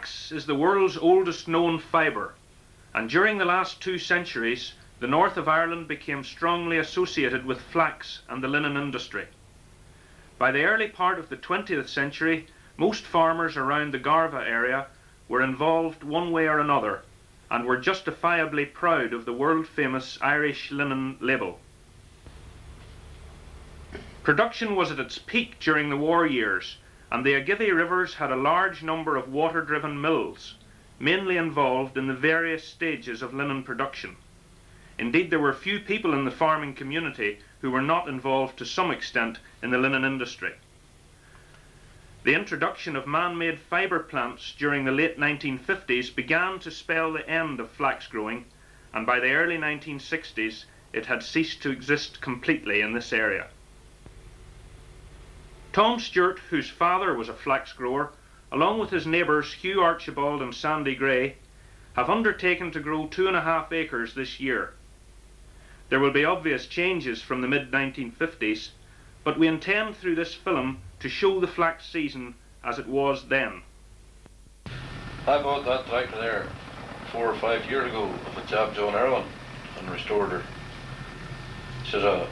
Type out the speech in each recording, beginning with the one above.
Flax is the world's oldest known fibre, and during the last 2 centuries, the north of Ireland became strongly associated with flax and the linen industry. By the early part of the 20th century, most farmers around the Garva area were involved one way or another, and were justifiably proud of the world-famous Irish linen label. Production was at its peak during the war years, and the Agithy rivers had a large number of water-driven mills, mainly involved in the various stages of linen production. Indeed, there were few people in the farming community who were not involved to some extent in the linen industry. The introduction of man-made fibre plants during the late 1950s began to spell the end of flax growing, and by the early 1960s it had ceased to exist completely in this area. Tom Stewart, whose father was a flax grower, along with his neighbours Hugh Archibald and Sandy Gray, have undertaken to grow 2.5 acres this year. There will be obvious changes from the mid-1950s, but we intend through this film to show the flax season as it was then. I bought that tractor there 4 or 5 years ago of a chap, John Irwin, and restored her. She's a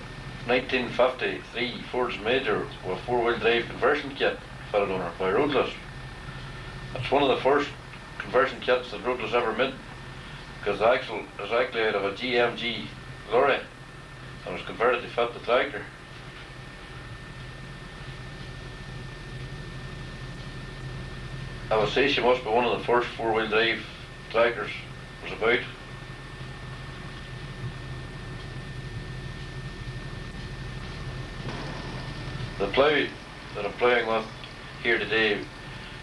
1953 Ford's Major with a 4-wheel drive conversion kit fitted on her by Roadless. It's one of the first conversion kits that Roadless ever made, because the axle is actually out of a GMG lorry and was converted to fit the tractor. I would say she must be one of the first 4-wheel drive tractors was about. The plough that I'm ploughing with here today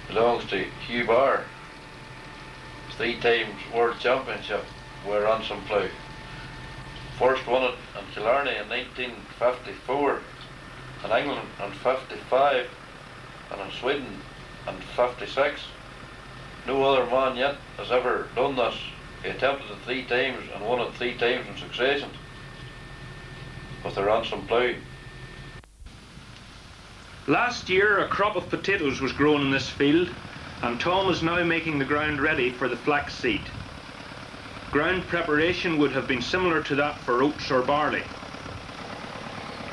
belongs to Hugh Barr, 3 times World Championship with a ransom plough. First won it in Killarney in 1954, in England in 55, and in Sweden in 56. No other man yet has ever done this. He attempted it 3 times and won it 3 times in succession with a ransom plough. Last year a crop of potatoes was grown in this field, and Tom is now making the ground ready for the flax seed. Ground preparation would have been similar to that for oats or barley.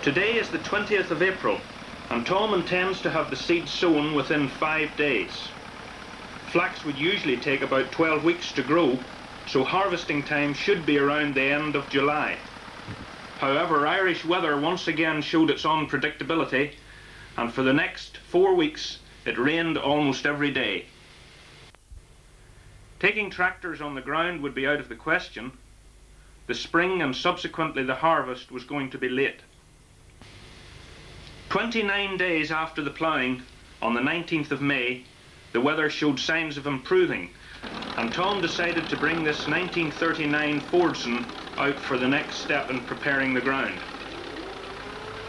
Today is the 20th of April, and Tom intends to have the seed sown within 5 days. Flax would usually take about 12 weeks to grow, so harvesting time should be around the end of July. However, Irish weather once again showed its unpredictability, and for the next 4 weeks it rained almost every day. Taking tractors on the ground would be out of the question. The spring and subsequently the harvest was going to be late. 29 days after the ploughing, on the 19th of May, the weather showed signs of improving, and Tom decided to bring this 1939 Fordson out for the next step in preparing the ground.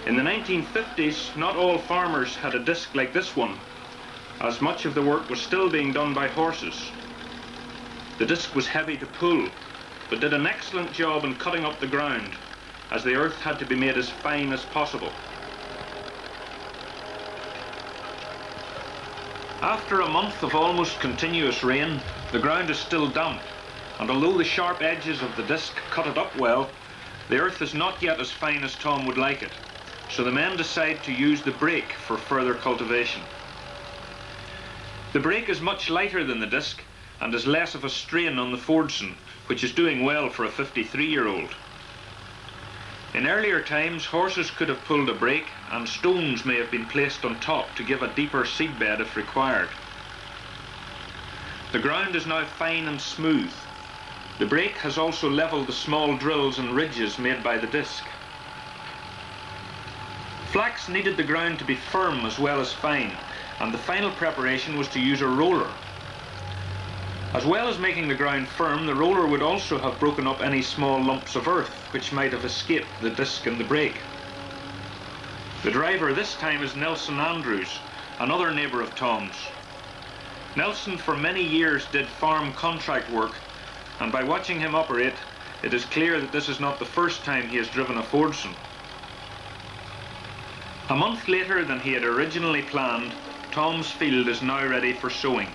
In the 1950s, not all farmers had a disc like this one, as much of the work was still being done by horses. The disc was heavy to pull, but did an excellent job in cutting up the ground, as the earth had to be made as fine as possible. After a month of almost continuous rain, the ground is still damp, and although the sharp edges of the disc cut it up well, the earth is not yet as fine as Tom would like it. So the men decide to use the brake for further cultivation. The brake is much lighter than the disc and is less of a strain on the Fordson, which is doing well for a 53-year-old. In earlier times, horses could have pulled a brake, and stones may have been placed on top to give a deeper seedbed if required. The ground is now fine and smooth. The brake has also levelled the small drills and ridges made by the disc. Flax needed the ground to be firm as well as fine, and the final preparation was to use a roller. As well as making the ground firm, the roller would also have broken up any small lumps of earth which might have escaped the disc and the brake. The driver this time is Nelson Andrews, another neighbour of Tom's. Nelson for many years did farm contract work, and by watching him operate, it is clear that this is not the first time he has driven a Fordson. A month later than he had originally planned, Tom's field is now ready for sowing.